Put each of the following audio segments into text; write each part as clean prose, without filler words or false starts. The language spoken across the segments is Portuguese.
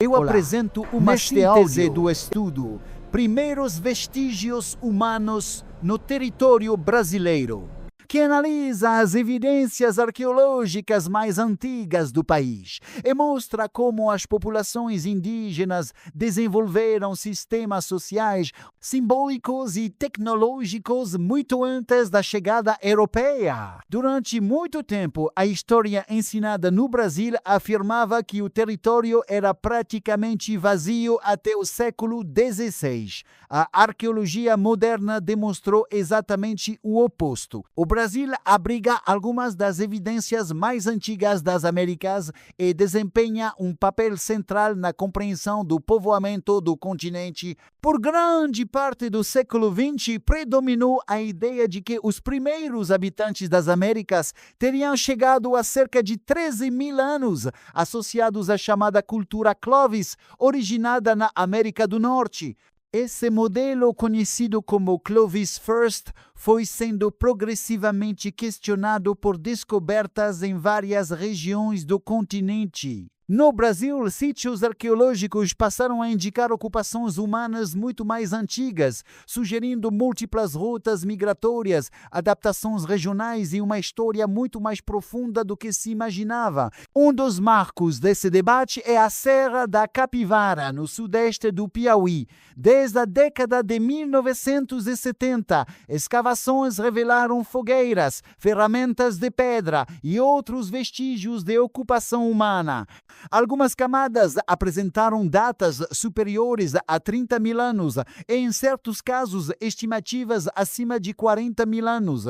Eu Olá. apresento uma Neste síntese áudio do estudo Primeiros Vestígios Humanos no Território Brasileiro, que analisa as evidências arqueológicas mais antigas do país e mostra como as populações indígenas desenvolveram sistemas sociais, simbólicos e tecnológicos muito antes da chegada europeia. Durante muito tempo, a história ensinada no Brasil afirmava que o território era praticamente vazio até o século XVI. A arqueologia moderna demonstrou exatamente o oposto. O Brasil abriga algumas das evidências mais antigas das Américas e desempenha um papel central na compreensão do povoamento do continente. Por grande parte do século XX, predominou a ideia de que os primeiros habitantes das Américas teriam chegado há cerca de 13.000 anos, associados à chamada cultura Clovis, originada na América do Norte. Esse modelo, conhecido como Clovis First, foi sendo progressivamente questionado por descobertas em várias regiões do continente. No Brasil, sítios arqueológicos passaram a indicar ocupações humanas muito mais antigas, sugerindo múltiplas rotas migratórias, adaptações regionais e uma história muito mais profunda do que se imaginava. Um dos marcos desse debate é a Serra da Capivara, no sudeste do Piauí. Desde a década de 1970, escavações revelaram fogueiras, ferramentas de pedra e outros vestígios de ocupação humana. Algumas camadas apresentaram datas superiores a 30.000 anos e, em certos casos, estimativas acima de 40.000 anos.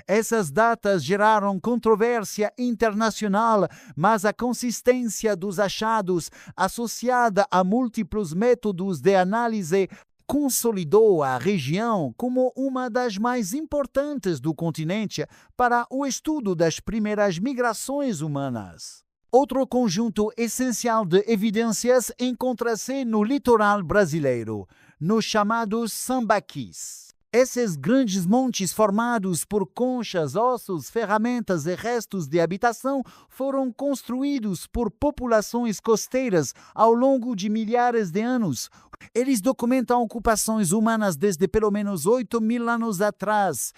Essas datas geraram controvérsia internacional, mas a consistência dos achados, associada a múltiplos métodos de análise, consolidou a região como uma das mais importantes do continente para o estudo das primeiras migrações humanas. Outro conjunto essencial de evidências encontra-se no litoral brasileiro, nos chamados sambaquis. Esses grandes montes formados por conchas, ossos, ferramentas e restos de habitação foram construídos por populações costeiras ao longo de milhares de anos. Eles documentam ocupações humanas desde pelo menos 8.000 anos atrás.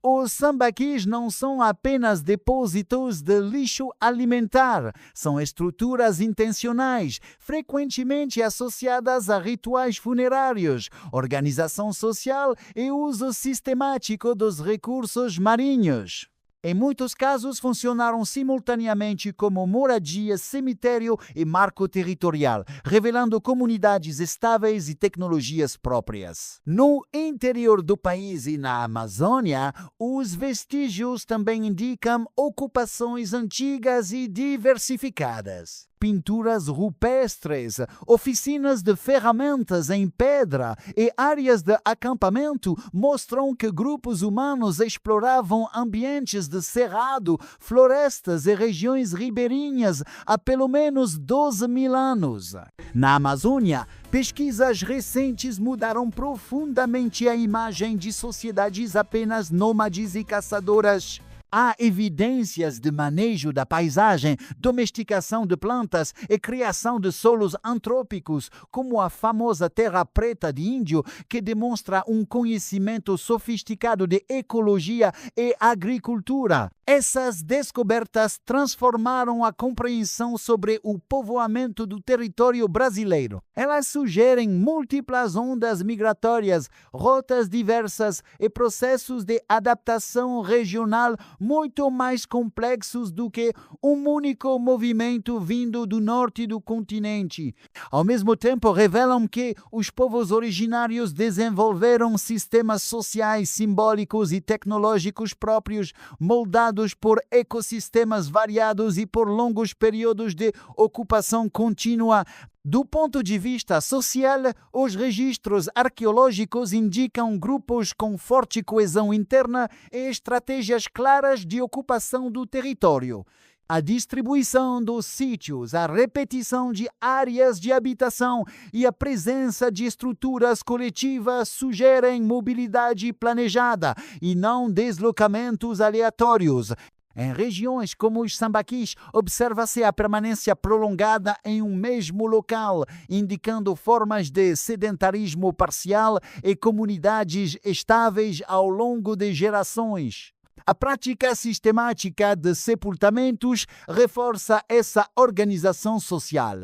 Os sambaquis não são apenas depósitos de lixo alimentar, são estruturas intencionais, frequentemente associadas a rituais funerários, organização social e uso sistemático dos recursos marinhos. Em muitos casos, funcionaram simultaneamente como moradia, cemitério e marco territorial, revelando comunidades estáveis e tecnologias próprias. No interior do país e na Amazônia, os vestígios também indicam ocupações antigas e diversificadas. Pinturas rupestres, oficinas de ferramentas em pedra e áreas de acampamento mostram que grupos humanos exploravam ambientes de cerrado, florestas e regiões ribeirinhas há pelo menos 12.000 anos. Na Amazônia, pesquisas recentes mudaram profundamente a imagem de sociedades apenas nômades e caçadoras. Há evidências de manejo da paisagem, domesticação de plantas e criação de solos antrópicos, como a famosa terra preta de índio, que demonstra um conhecimento sofisticado de ecologia e agricultura. Essas descobertas transformaram a compreensão sobre o povoamento do território brasileiro. Elas sugerem múltiplas ondas migratórias, rotas diversas e processos de adaptação regional muito mais complexos do que um único movimento vindo do norte do continente. Ao mesmo tempo, revelam que os povos originários desenvolveram sistemas sociais, simbólicos e tecnológicos próprios, moldados por ecossistemas variados e por longos períodos de ocupação contínua. Do ponto de vista social, os registros arqueológicos indicam grupos com forte coesão interna e estratégias claras de ocupação do território. A distribuição dos sítios, a repetição de áreas de habitação e a presença de estruturas coletivas sugerem mobilidade planejada e não deslocamentos aleatórios. Em regiões como os sambaquis, observa-se a permanência prolongada em um mesmo local, indicando formas de sedentarismo parcial e comunidades estáveis ao longo de gerações. A prática sistemática de sepultamentos reforça essa organização social.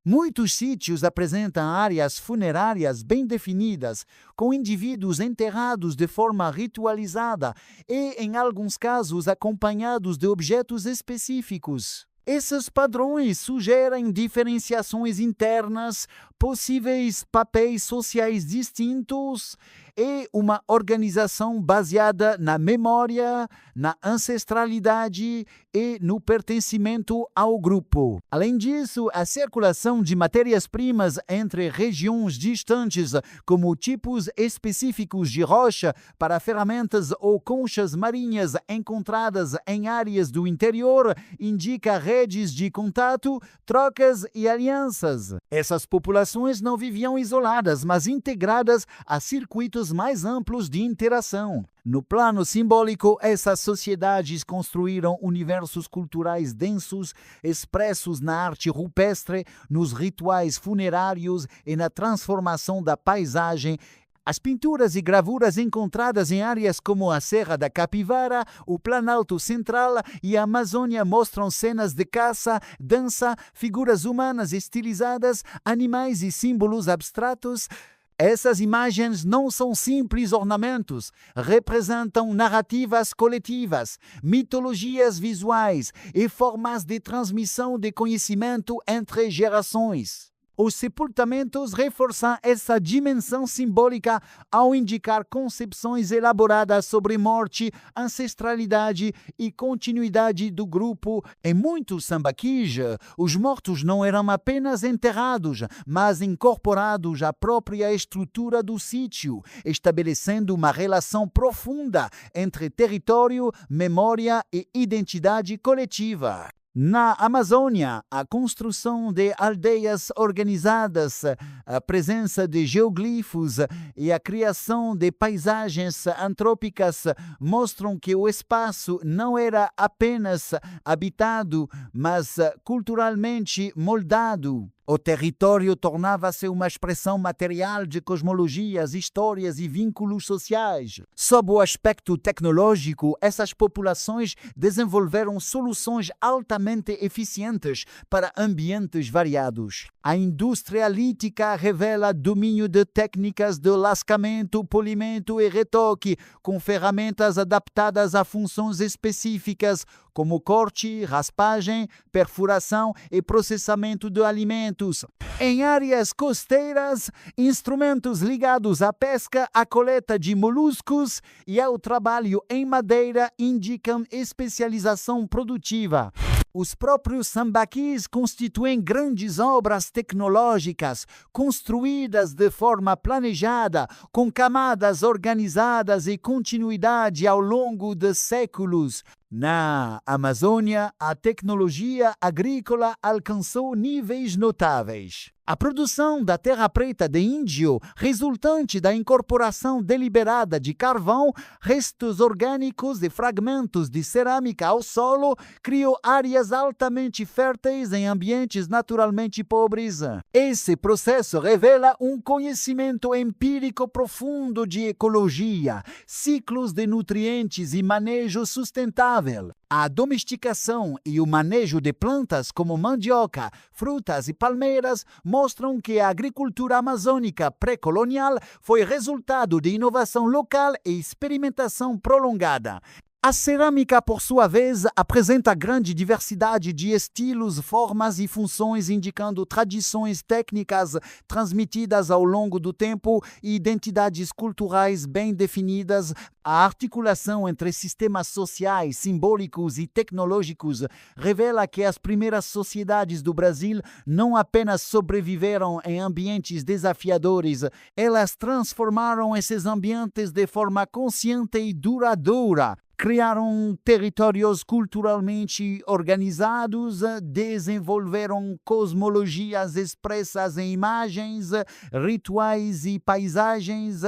Muitos sítios apresentam áreas funerárias bem definidas, com indivíduos enterrados de forma ritualizada e, em alguns casos, acompanhados de objetos específicos. Esses padrões sugerem diferenciações internas, possíveis papéis sociais distintos e uma organização baseada na memória, na ancestralidade e no pertencimento ao grupo. Além disso, a circulação de matérias-primas entre regiões distantes, como tipos específicos de rocha para ferramentas ou conchas marinhas encontradas em áreas do interior, indica redes de contato, trocas e alianças. Essas populações não viviam isoladas, mas integradas a circuitos mais amplos de interação. No plano simbólico, essas sociedades construíram universos culturais densos, expressos na arte rupestre, nos rituais funerários e na transformação da paisagem. As pinturas e gravuras encontradas em áreas como a Serra da Capivara, o Planalto Central e a Amazônia mostram cenas de caça, dança, figuras humanas estilizadas, animais e símbolos abstratos. Essas imagens não são simples ornamentos, representam narrativas coletivas, mitologias visuais e formas de transmissão de conhecimento entre gerações. Os sepultamentos reforçam essa dimensão simbólica ao indicar concepções elaboradas sobre morte, ancestralidade e continuidade do grupo. Em muitos sambaquis, os mortos não eram apenas enterrados, mas incorporados à própria estrutura do sítio, estabelecendo uma relação profunda entre território, memória e identidade coletiva. Na Amazônia, a construção de aldeias organizadas, a presença de geoglifos e a criação de paisagens antrópicas mostram que o espaço não era apenas habitado, mas culturalmente moldado. O território tornava-se uma expressão material de cosmologias, histórias e vínculos sociais. Sob o aspecto tecnológico, essas populações desenvolveram soluções altamente eficientes para ambientes variados. A indústria lítica revela domínio de técnicas de lascamento, polimento e retoque, com ferramentas adaptadas a funções específicas, como corte, raspagem, perfuração e processamento de alimentos. Em áreas costeiras, instrumentos ligados à pesca, à coleta de moluscos e ao trabalho em madeira indicam especialização produtiva. Os próprios sambaquis constituem grandes obras tecnológicas, construídas de forma planejada, com camadas organizadas e continuidade ao longo de séculos. Na Amazônia, a tecnologia agrícola alcançou níveis notáveis. A produção da terra preta de índio, resultante da incorporação deliberada de carvão, restos orgânicos e fragmentos de cerâmica ao solo, criou áreas altamente férteis em ambientes naturalmente pobres. Esse processo revela um conhecimento empírico profundo de ecologia, ciclos de nutrientes e manejo sustentável. A domesticação e o manejo de plantas como mandioca, frutas e palmeiras mostram que a agricultura amazônica pré-colonial foi resultado de inovação local e experimentação prolongada. A cerâmica, por sua vez, apresenta grande diversidade de estilos, formas e funções, indicando tradições técnicas transmitidas ao longo do tempo e identidades culturais bem definidas. A articulação entre sistemas sociais, simbólicos e tecnológicos revela que as primeiras sociedades do Brasil não apenas sobreviveram em ambientes desafiadores, elas transformaram esses ambientes de forma consciente e duradoura. Criaram territórios culturalmente organizados, desenvolveram cosmologias expressas em imagens, rituais e paisagens,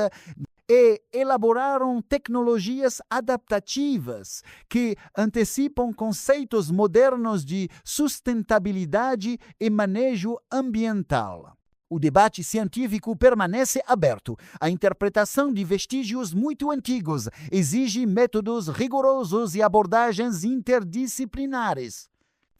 e elaboraram tecnologias adaptativas que antecipam conceitos modernos de sustentabilidade e manejo ambiental. O debate científico permanece aberto. A interpretação de vestígios muito antigos exige métodos rigorosos e abordagens interdisciplinares.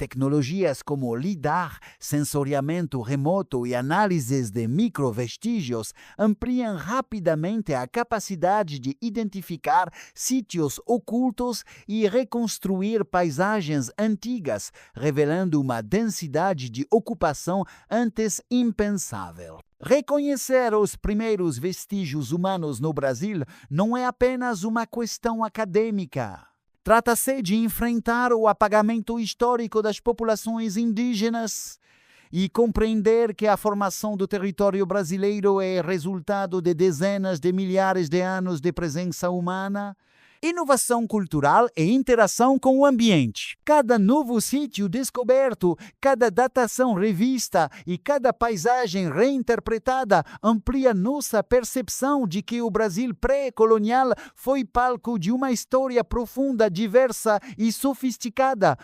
Tecnologias como LIDAR, sensoriamento remoto e análises de microvestígios ampliam rapidamente a capacidade de identificar sítios ocultos e reconstruir paisagens antigas, revelando uma densidade de ocupação antes impensável. Reconhecer os primeiros vestígios humanos no Brasil não é apenas uma questão acadêmica. Trata-se de enfrentar o apagamento histórico das populações indígenas e compreender que a formação do território brasileiro é resultado de dezenas de milhares de anos de presença humana, inovação cultural e interação com o ambiente. Cada novo sítio descoberto, cada datação revista e cada paisagem reinterpretada amplia nossa percepção de que o Brasil pré-colonial foi palco de uma história profunda, diversa e sofisticada,